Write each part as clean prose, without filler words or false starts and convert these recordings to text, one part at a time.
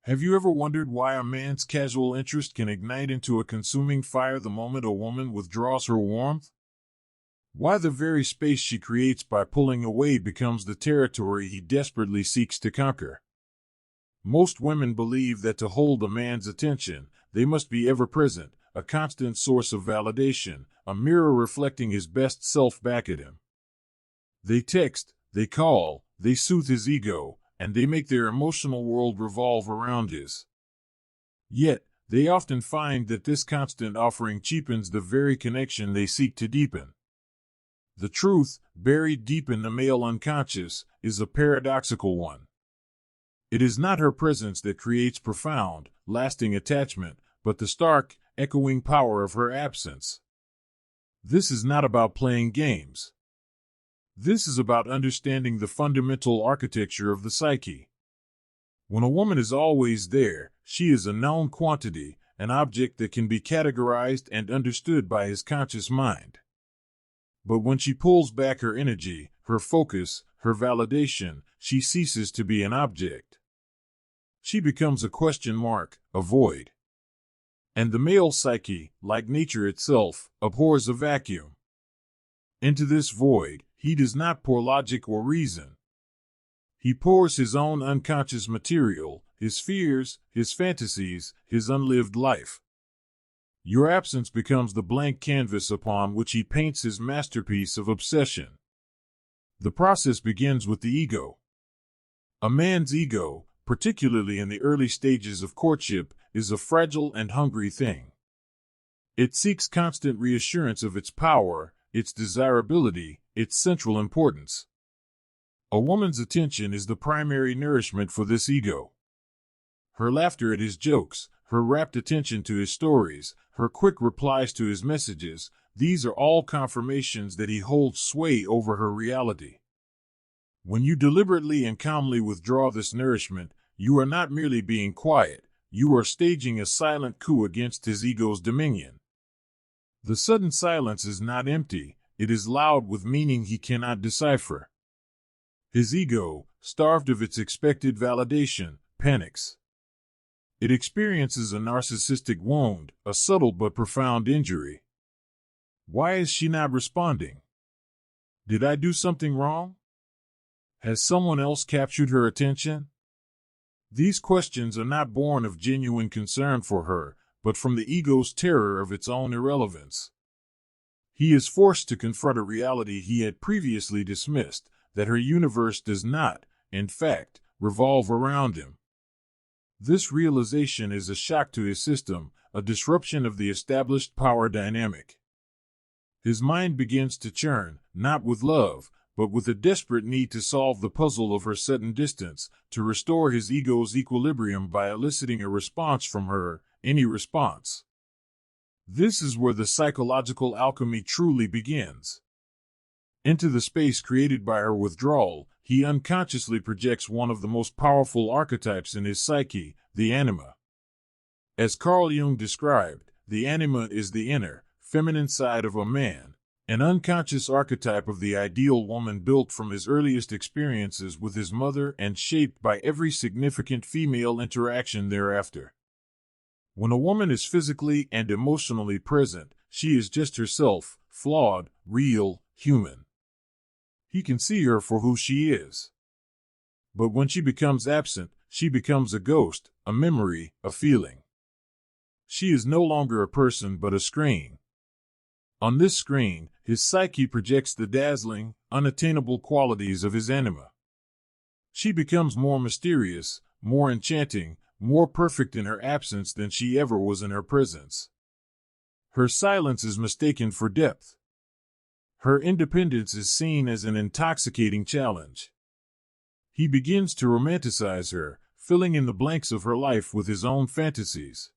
Have you ever wondered why a man's casual interest can ignite into a consuming fire the moment a woman withdraws her warmth? Why the very space she creates by pulling away becomes the territory he desperately seeks to conquer? Most women believe that to hold a man's attention, they must be ever present, a constant source of validation, a mirror reflecting his best self back at him. They text, they call, they soothe his ego, and they make their emotional world revolve around his. Yet, they often find that this constant offering cheapens the very connection they seek to deepen. The truth, buried deep in the male unconscious, is a paradoxical one. It is not her presence that creates profound, lasting attachment, but the stark, echoing power of her absence. This is not about playing games. This is about understanding the fundamental architecture of the psyche. When a woman is always there, she is a known quantity, an object that can be categorized and understood by his conscious mind. But when she pulls back her energy, her focus, her validation, she ceases to be an object. She becomes a question mark, a void. And the male psyche, like nature itself, abhors a vacuum. Into this void, he does not pour logic or reason. He pours his own unconscious material, his fears, his fantasies, his unlived life. Your absence becomes the blank canvas upon which he paints his masterpiece of obsession. The process begins with the ego. A man's ego, particularly in the early stages of courtship, is a fragile and hungry thing. It seeks constant reassurance of its power, its desirability, its central importance. A woman's attention is the primary nourishment for this ego. Her laughter at his jokes, her rapt attention to his stories, her quick replies to his messages, these are all confirmations that he holds sway over her reality. When you deliberately and calmly withdraw this nourishment, you are not merely being quiet, you are staging a silent coup against his ego's dominion. The sudden silence is not empty, it is loud with meaning he cannot decipher. His ego, starved of its expected validation, panics. It experiences a narcissistic wound, a subtle but profound injury. Why is she not responding? Did I do something wrong? Has someone else captured her attention? These questions are not born of genuine concern for her, but from the ego's terror of its own irrelevance. He is forced to confront a reality he had previously dismissed, that her universe does not, in fact, revolve around him. This realization is a shock to his system, a disruption of the established power dynamic. His mind begins to churn, not with love, but with a desperate need to solve the puzzle of her sudden distance, to restore his ego's equilibrium by eliciting a response from her, any response. This is where the psychological alchemy truly begins. Into the space created by her withdrawal, he unconsciously projects one of the most powerful archetypes in his psyche, the anima. As Carl Jung described, the anima is the inner, feminine side of a man, an unconscious archetype of the ideal woman built from his earliest experiences with his mother and shaped by every significant female interaction thereafter. When a woman is physically and emotionally present, she is just herself, flawed, real, human. He can see her for who she is. But when she becomes absent, she becomes a ghost, a memory, a feeling. She is no longer a person but a screen. On this screen, his psyche projects the dazzling, unattainable qualities of his anima. She becomes more mysterious, more enchanting, more perfect in her absence than she ever was in her presence. Her silence is mistaken for depth. Her independence is seen as an intoxicating challenge. He begins to romanticize her, filling in the blanks of her life with his own fantasies.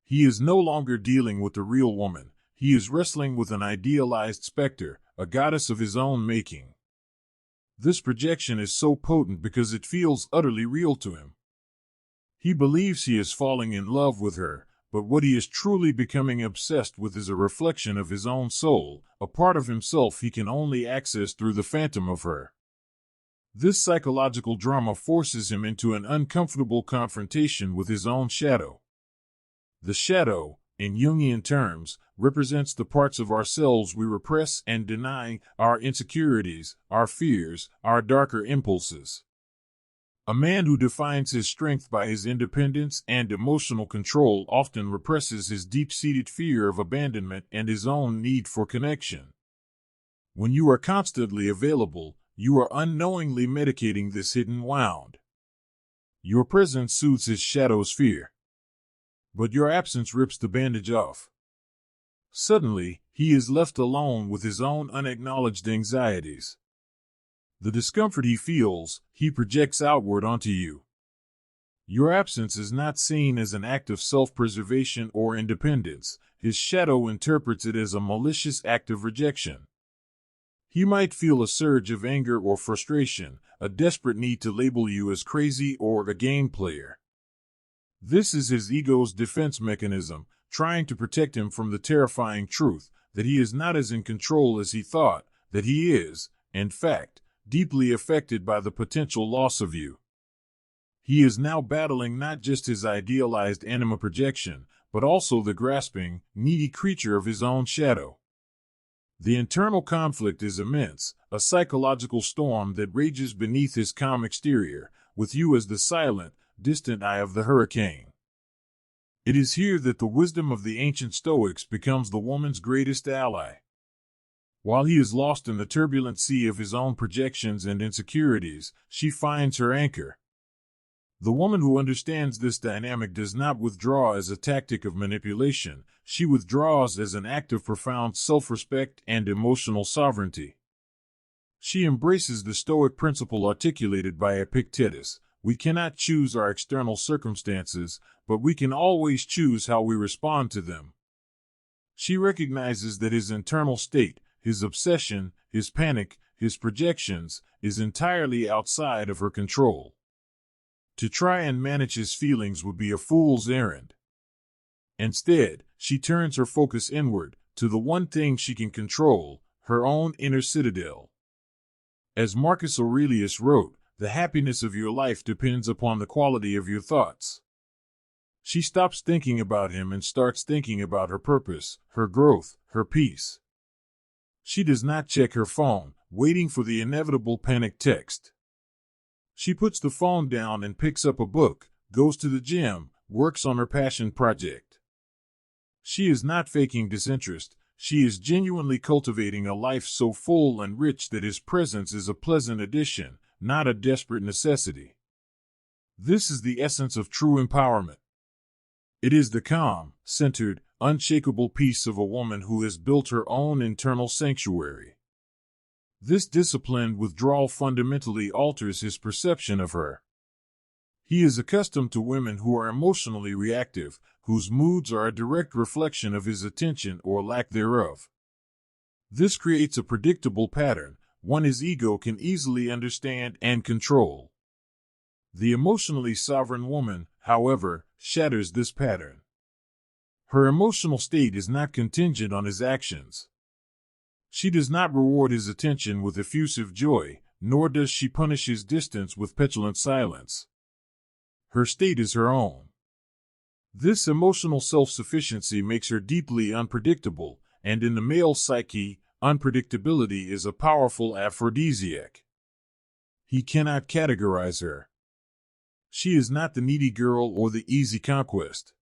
He is no longer dealing with the real woman, he is wrestling with an idealized specter, a goddess of his own making. This projection is so potent because it feels utterly real to him. He believes he is falling in love with her, but what he is truly becoming obsessed with is a reflection of his own soul, a part of himself he can only access through the phantom of her. This psychological drama forces him into an uncomfortable confrontation with his own shadow. The shadow, in Jungian terms, represents the parts of ourselves we repress and deny, our insecurities, our fears, our darker impulses. A man who defines his strength by his independence and emotional control often represses his deep-seated fear of abandonment and his own need for connection. When you are constantly available, you are unknowingly medicating this hidden wound. Your presence soothes his shadow's fear, but your absence rips the bandage off. Suddenly, he is left alone with his own unacknowledged anxieties. The discomfort he feels, he projects outward onto you. Your absence is not seen as an act of self-preservation or independence. His shadow interprets it as a malicious act of rejection. He might feel a surge of anger or frustration, a desperate need to label you as crazy or a game player. This is his ego's defense mechanism, trying to protect him from the terrifying truth that he is not as in control as he thought, that he is, in fact, deeply affected by the potential loss of you. He is now battling not just his idealized anima projection, but also the grasping, needy creature of his own shadow. The internal conflict is immense, a psychological storm that rages beneath his calm exterior, with you as the silent, distant eye of the hurricane. It is here that the wisdom of the ancient Stoics becomes the woman's greatest ally. While he is lost in the turbulent sea of his own projections and insecurities, she finds her anchor. The woman who understands this dynamic does not withdraw as a tactic of manipulation, she withdraws as an act of profound self-respect and emotional sovereignty. She embraces the Stoic principle articulated by Epictetus: we cannot choose our external circumstances, but we can always choose how we respond to them. She recognizes that his internal state, his obsession, his panic, his projections, is entirely outside of her control. To try and manage his feelings would be a fool's errand. Instead, she turns her focus inward, to the one thing she can control, her own inner citadel. As Marcus Aurelius wrote, the happiness of your life depends upon the quality of your thoughts. She stops thinking about him and starts thinking about her purpose, her growth, her peace. She does not check her phone, waiting for the inevitable panic text. She puts the phone down and picks up a book, goes to the gym, works on her passion project. She is not faking disinterest, she is genuinely cultivating a life so full and rich that his presence is a pleasant addition, not a desperate necessity. This is the essence of true empowerment. It is the calm, centered, unshakable peace of a woman who has built her own internal sanctuary. This disciplined withdrawal fundamentally alters his perception of her. He is accustomed to women who are emotionally reactive, whose moods are a direct reflection of his attention or lack thereof. This creates a predictable pattern, one his ego can easily understand and control. The emotionally sovereign woman, however, shatters this pattern. Her emotional state is not contingent on his actions. She does not reward his attention with effusive joy, nor does she punish his distance with petulant silence. Her state is her own. This emotional self-sufficiency makes her deeply unpredictable, and in the male psyche, unpredictability is a powerful aphrodisiac. He cannot categorize her. She is not the needy girl or the easy conquest.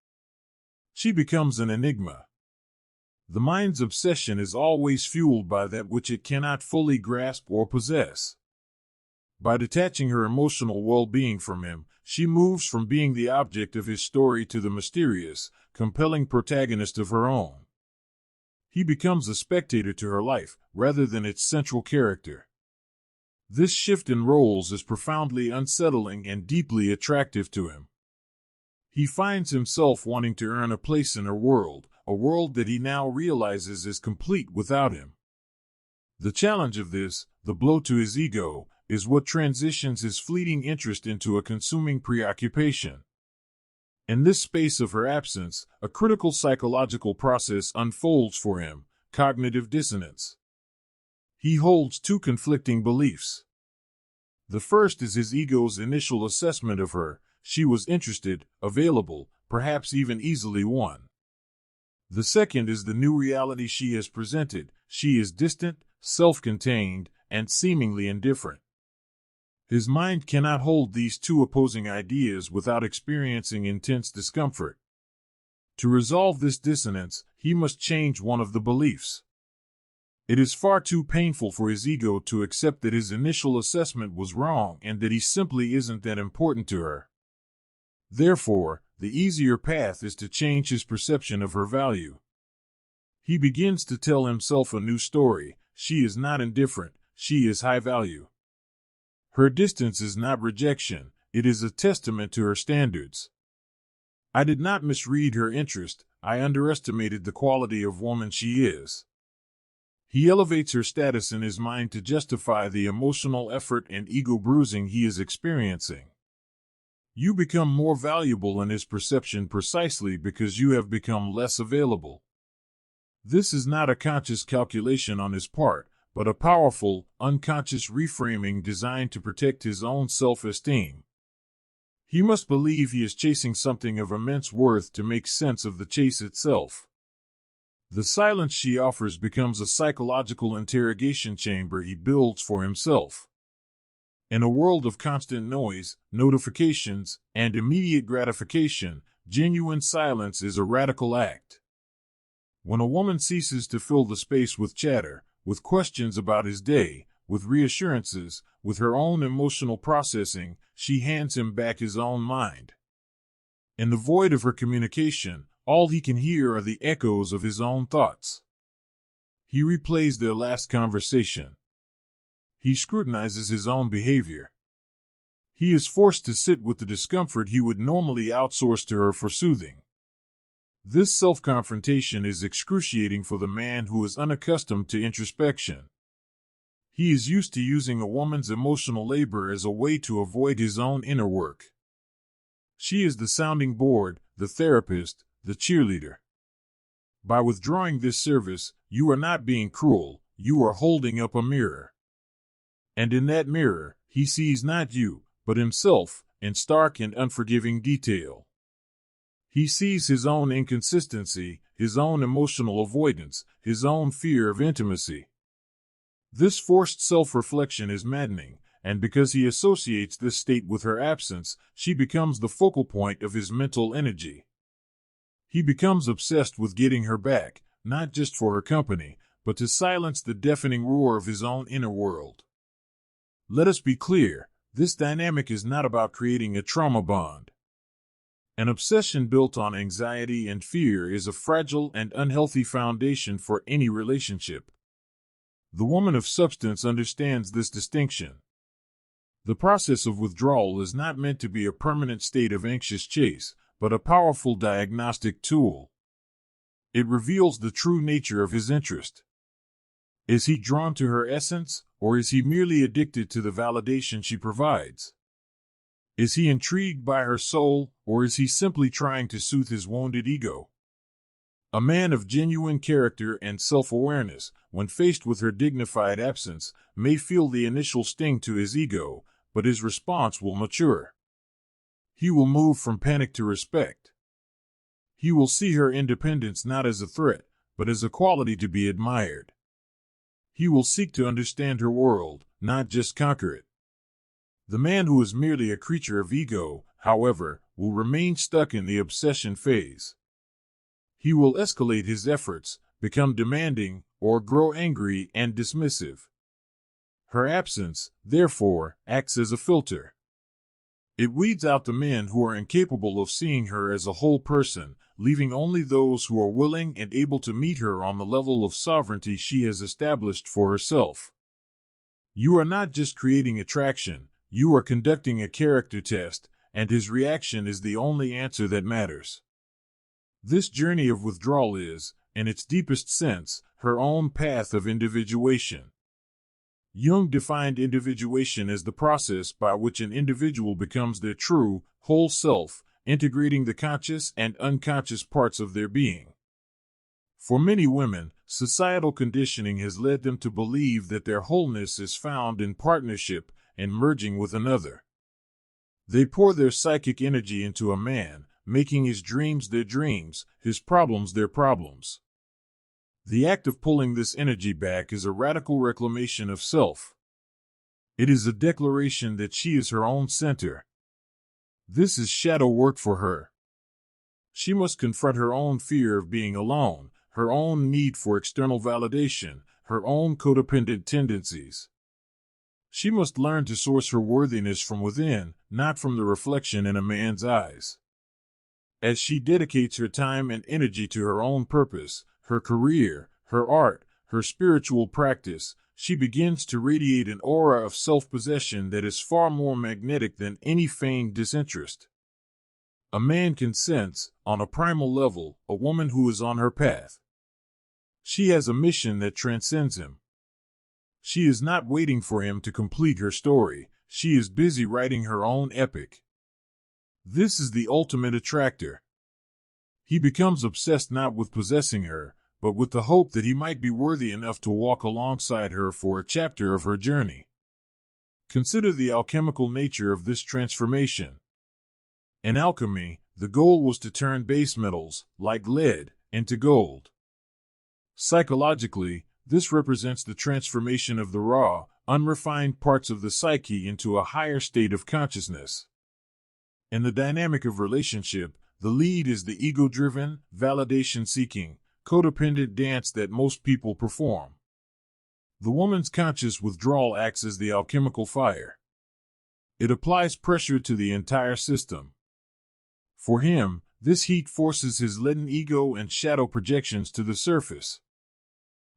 She becomes an enigma. The mind's obsession is always fueled by that which it cannot fully grasp or possess. By detaching her emotional well-being from him, she moves from being the object of his story to the mysterious, compelling protagonist of her own. He becomes a spectator to her life, rather than its central character. This shift in roles is profoundly unsettling and deeply attractive to him. He finds himself wanting to earn a place in her world, a world that he now realizes is complete without him. The challenge of this, the blow to his ego, is what transitions his fleeting interest into a consuming preoccupation. In this space of her absence, a critical psychological process unfolds for him: cognitive dissonance. He holds two conflicting beliefs. The first is his ego's initial assessment of her. She was interested, available, perhaps even easily won. The second is the new reality she has presented. She is distant, self-contained, and seemingly indifferent. His mind cannot hold these two opposing ideas without experiencing intense discomfort. To resolve this dissonance, he must change one of the beliefs. It is far too painful for his ego to accept that his initial assessment was wrong and that he simply isn't that important to her. Therefore, the easier path is to change his perception of her value. He begins to tell himself a new story. She is not indifferent, she is high value. Her distance is not rejection, it is a testament to her standards. I did not misread her interest, I underestimated the quality of woman she is. He elevates her status in his mind to justify the emotional effort and ego bruising he is experiencing. You become more valuable in his perception precisely because you have become less available. This is not a conscious calculation on his part, but a powerful, unconscious reframing designed to protect his own self-esteem. He must believe he is chasing something of immense worth to make sense of the chase itself. The silence she offers becomes a psychological interrogation chamber he builds for himself. In a world of constant noise, notifications, and immediate gratification, genuine silence is a radical act. When a woman ceases to fill the space with chatter, with questions about his day, with reassurances, with her own emotional processing, she hands him back his own mind. In the void of her communication, all he can hear are the echoes of his own thoughts. He replays their last conversation. He scrutinizes his own behavior. He is forced to sit with the discomfort he would normally outsource to her for soothing. This self-confrontation is excruciating for the man who is unaccustomed to introspection. He is used to using a woman's emotional labor as a way to avoid his own inner work. She is the sounding board, the therapist, the cheerleader. By withdrawing this service, you are not being cruel, you are holding up a mirror. And in that mirror, he sees not you, but himself, in stark and unforgiving detail. He sees his own inconsistency, his own emotional avoidance, his own fear of intimacy. This forced self-reflection is maddening, and because he associates this state with her absence, she becomes the focal point of his mental energy. He becomes obsessed with getting her back, not just for her company, but to silence the deafening roar of his own inner world. Let us be clear, this dynamic is not about creating a trauma bond. An obsession built on anxiety and fear is a fragile and unhealthy foundation for any relationship. The woman of substance understands this distinction. The process of withdrawal is not meant to be a permanent state of anxious chase, but a powerful diagnostic tool. It reveals the true nature of his interest. Is he drawn to her essence, or is he merely addicted to the validation she provides? Is he intrigued by her soul, or is he simply trying to soothe his wounded ego? A man of genuine character and self-awareness, when faced with her dignified absence, may feel the initial sting to his ego, but his response will mature. He will move from panic to respect. He will see her independence not as a threat, but as a quality to be admired. He will seek to understand her world, not just conquer it. The man who is merely a creature of ego, however, will remain stuck in the obsession phase. He will escalate his efforts, become demanding, or grow angry and dismissive. Her absence, therefore, acts as a filter. It weeds out the men who are incapable of seeing her as a whole person, leaving only those who are willing and able to meet her on the level of sovereignty she has established for herself. You are not just creating attraction, you are conducting a character test, and his reaction is the only answer that matters. This journey of withdrawal is, in its deepest sense, her own path of individuation. Jung defined individuation as the process by which an individual becomes their true, whole self, integrating the conscious and unconscious parts of their being. For many women, societal conditioning has led them to believe that their wholeness is found in partnership, and merging with another. They pour their psychic energy into a man, making his dreams their dreams, his problems their problems. The act of pulling this energy back is a radical reclamation of self. It is a declaration that she is her own center. This is shadow work for her. She must confront her own fear of being alone, her own need for external validation, her own codependent tendencies. She must learn to source her worthiness from within, not from the reflection in a man's eyes. As she dedicates her time and energy to her own purpose, her career, her art, her spiritual practice, she begins to radiate an aura of self-possession that is far more magnetic than any feigned disinterest. A man can sense, on a primal level, a woman who is on her path. She has a mission that transcends him. She is not waiting for him to complete her story. She is busy writing her own epic. This is the ultimate attractor. He becomes obsessed not with possessing her, but with the hope that he might be worthy enough to walk alongside her for a chapter of her journey. Consider the alchemical nature of this transformation. In alchemy, the goal was to turn base metals, like lead, into gold. Psychologically, this represents the transformation of the raw, unrefined parts of the psyche into a higher state of consciousness. In the dynamic of relationship, the lead is the ego-driven, validation-seeking, codependent dance that most people perform. The woman's conscious withdrawal acts as the alchemical fire. It applies pressure to the entire system. For him, this heat forces his leaden ego and shadow projections to the surface.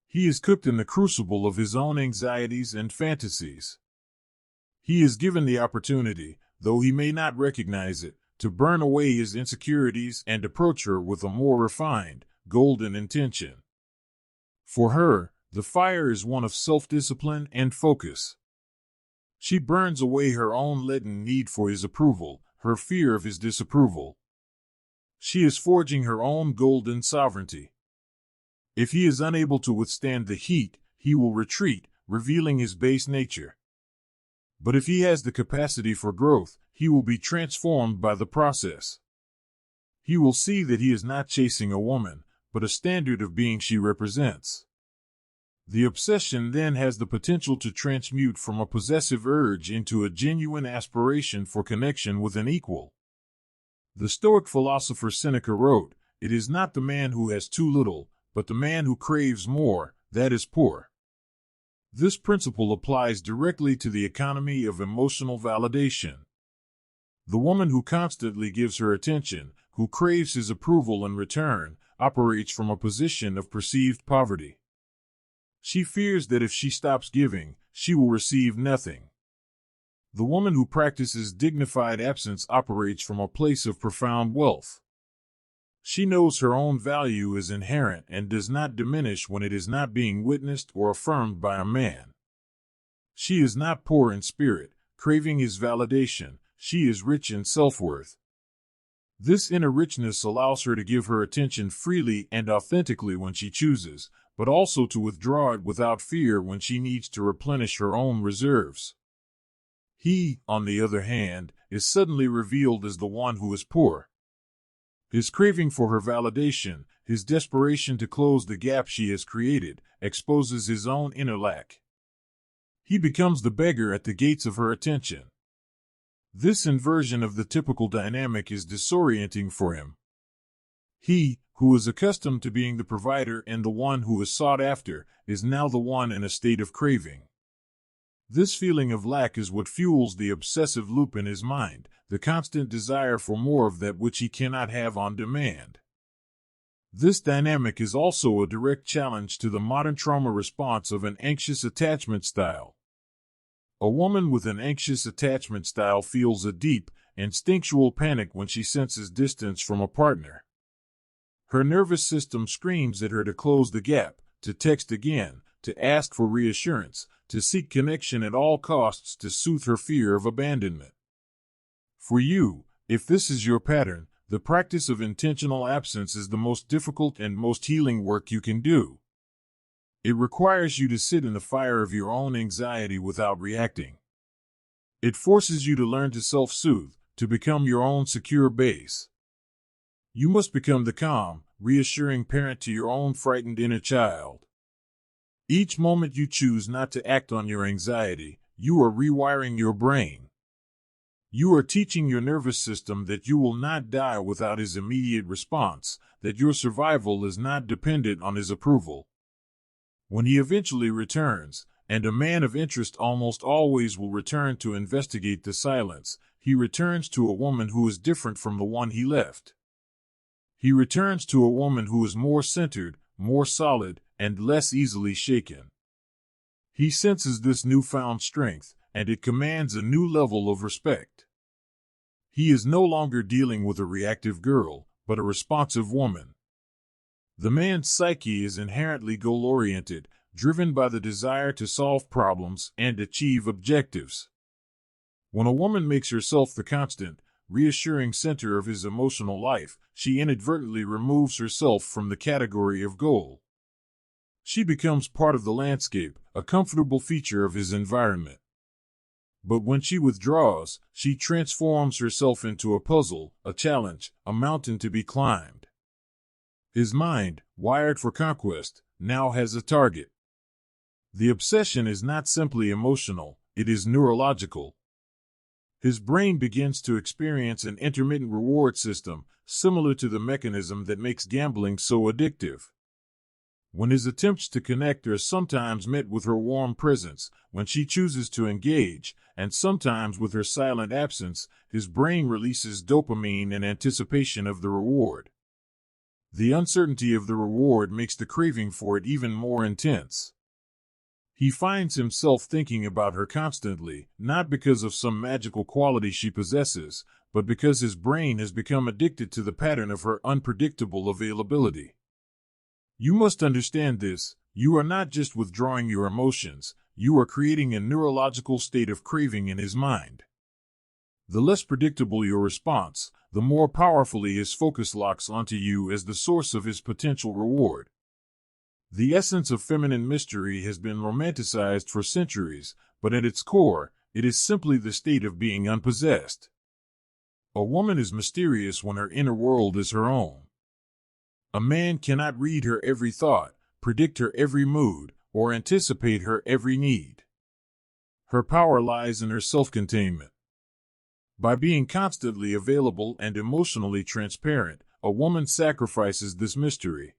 He is cooked in the crucible of his own anxieties and fantasies. He is given the opportunity, though he may not recognize it, to burn away his insecurities and approach her with a more refined, golden intention. For her, the fire is one of self-discipline and focus. She burns away her own leaden need for his approval, her fear of his disapproval. She is forging her own golden sovereignty. If he is unable to withstand the heat, he will retreat, revealing his base nature. But if he has the capacity for growth, he will be transformed by the process. He will see that he is not chasing a woman, but a standard of being she represents. The obsession then has the potential to transmute from a possessive urge into a genuine aspiration for connection with an equal. The Stoic philosopher Seneca wrote, "It is not the man who has too little, but the man who craves more, that is poor." This principle applies directly to the economy of emotional validation. The woman who constantly gives her attention, who craves his approval in return, operates from a position of perceived poverty. She fears that if she stops giving, she will receive nothing. The woman who practices dignified absence operates from a place of profound wealth. She knows her own value is inherent and does not diminish when it is not being witnessed or affirmed by a man. She is not poor in spirit, craving his validation. She is rich in self-worth. This inner richness allows her to give her attention freely and authentically when she chooses, but also to withdraw it without fear when she needs to replenish her own reserves. He, on the other hand, is suddenly revealed as the one who is poor. His craving for her validation, his desperation to close the gap she has created, exposes his own inner lack. He becomes the beggar at the gates of her attention. This inversion of the typical dynamic is disorienting for him. He, who is accustomed to being the provider and the one who is sought after, is now the one in a state of craving. This feeling of lack is what fuels the obsessive loop in his mind, the constant desire for more of that which he cannot have on demand. This dynamic is also a direct challenge to the modern trauma response of an anxious attachment style. A woman with an anxious attachment style feels a deep, instinctual panic when she senses distance from a partner. Her nervous system screams at her to close the gap, to text again, to ask for reassurance, to seek connection at all costs to soothe her fear of abandonment. For you, if this is your pattern, the practice of intentional absence is the most difficult and most healing work you can do. It requires you to sit in the fire of your own anxiety without reacting. It forces you to learn to self-soothe, to become your own secure base. You must become the calm, reassuring parent to your own frightened inner child. Each moment you choose not to act on your anxiety, you are rewiring your brain. You are teaching your nervous system that you will not die without his immediate response, that your survival is not dependent on his approval. When he eventually returns, and a man of interest almost always will return to investigate the silence, he returns to a woman who is different from the one he left. He returns to a woman who is more centered, more solid, and less easily shaken. He senses this newfound strength, and it commands a new level of respect. He is no longer dealing with a reactive girl, but a responsive woman. The man's psyche is inherently goal-oriented, driven by the desire to solve problems and achieve objectives. When a woman makes herself the constant, reassuring center of his emotional life, she inadvertently removes herself from the category of goal. She becomes part of the landscape, a comfortable feature of his environment. But when she withdraws, she transforms herself into a puzzle, a challenge, a mountain to be climbed. His mind, wired for conquest, now has a target. The obsession is not simply emotional, it is neurological. His brain begins to experience an intermittent reward system, similar to the mechanism that makes gambling so addictive. When his attempts to connect are sometimes met with her warm presence, when she chooses to engage, and sometimes with her silent absence, his brain releases dopamine in anticipation of the reward. The uncertainty of the reward makes the craving for it even more intense. He finds himself thinking about her constantly, not because of some magical quality she possesses, but because his brain has become addicted to the pattern of her unpredictable availability. You must understand this. You are not just withdrawing your emotions, you are creating a neurological state of craving in his mind. The less predictable your response, the more powerfully his focus locks onto you as the source of his potential reward. The essence of feminine mystery has been romanticized for centuries, but at its core, it is simply the state of being unpossessed. A woman is mysterious when her inner world is her own. A man cannot read her every thought, predict her every mood, or anticipate her every need. Her power lies in her self-containment. By being constantly available and emotionally transparent, a woman sacrifices this mystery.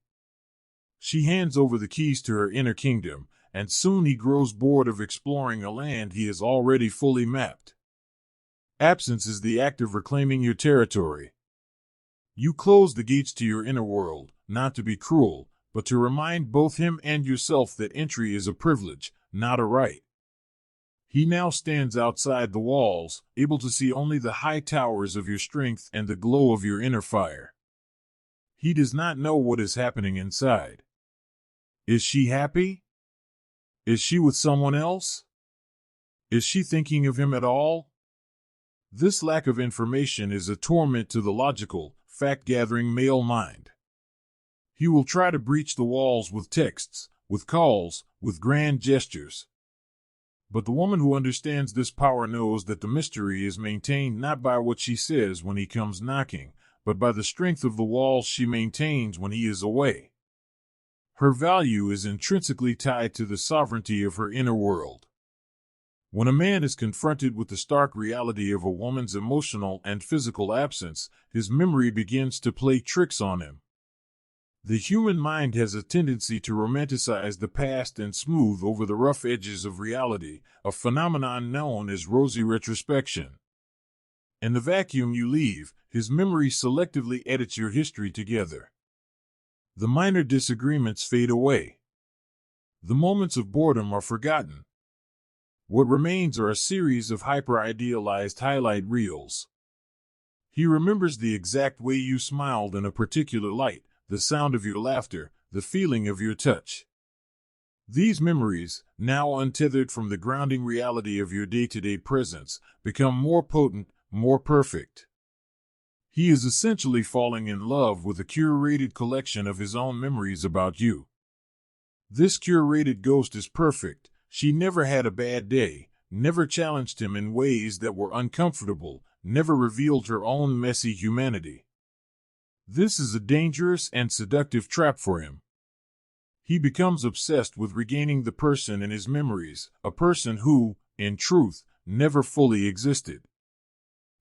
She hands over the keys to her inner kingdom, and soon he grows bored of exploring a land he has already fully mapped. Absence is the act of reclaiming your territory. You close the gates to your inner world, not to be cruel, but to remind both him and yourself that entry is a privilege, not a right. He now stands outside the walls, able to see only the high towers of your strength and the glow of your inner fire. He does not know what is happening inside. Is she happy? Is she with someone else? Is she thinking of him at all? This lack of information is a torment to the logical, fact-gathering male mind. He will try to breach the walls with texts, with calls, with grand gestures. But the woman who understands this power knows that the mystery is maintained not by what she says when he comes knocking, but by the strength of the walls she maintains when he is away. Her value is intrinsically tied to the sovereignty of her inner world. When a man is confronted with the stark reality of a woman's emotional and physical absence, his memory begins to play tricks on him. The human mind has a tendency to romanticize the past and smooth over the rough edges of reality, a phenomenon known as rosy retrospection. In the vacuum you leave, his memory selectively edits your history together. The minor disagreements fade away. The moments of boredom are forgotten. What remains are a series of hyper-idealized highlight reels. He remembers the exact way you smiled in a particular light, the sound of your laughter, the feeling of your touch. These memories, now untethered from the grounding reality of your day-to-day presence, become more potent, more perfect. He is essentially falling in love with a curated collection of his own memories about you. This curated ghost is perfect. She never had a bad day, never challenged him in ways that were uncomfortable, never revealed her own messy humanity. This is a dangerous and seductive trap for him. He becomes obsessed with regaining the person in his memories, a person who, in truth, never fully existed.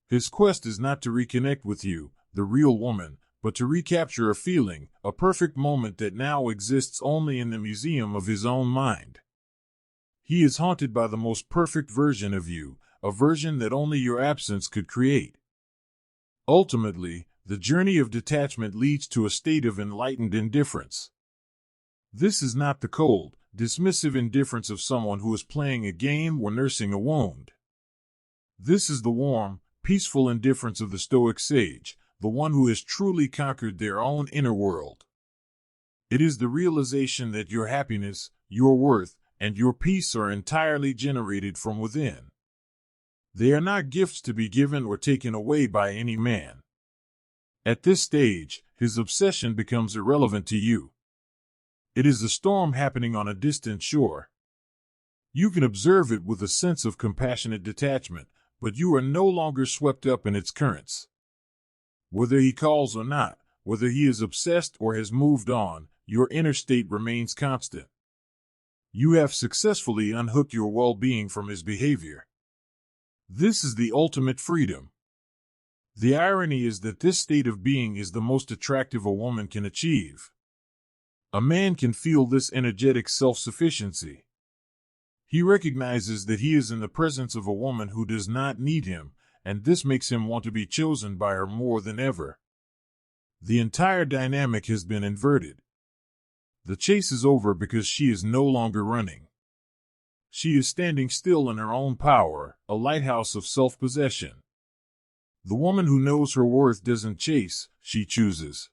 His quest is not to reconnect with you, the real woman, but to recapture a feeling, a perfect moment that now exists only in the museum of his own mind. He is haunted by the most perfect version of you, a version that only your absence could create. Ultimately, the journey of detachment leads to a state of enlightened indifference. This is not the cold, dismissive indifference of someone who is playing a game or nursing a wound. This is the warm, peaceful indifference of the Stoic sage, the one who has truly conquered their own inner world. It is the realization that your happiness, your worth, and your peace are entirely generated from within. They are not gifts to be given or taken away by any man. At this stage, his obsession becomes irrelevant to you. It is a storm happening on a distant shore. You can observe it with a sense of compassionate detachment, but you are no longer swept up in its currents. Whether he calls or not, whether he is obsessed or has moved on, your inner state remains constant. You have successfully unhooked your well-being from his behavior. This is the ultimate freedom. The irony is that this state of being is the most attractive a woman can achieve. A man can feel this energetic self-sufficiency. He recognizes that he is in the presence of a woman who does not need him, and this makes him want to be chosen by her more than ever. The entire dynamic has been inverted. The chase is over because she is no longer running. She is standing still in her own power, a lighthouse of self-possession. The woman who knows her worth doesn't chase, she chooses.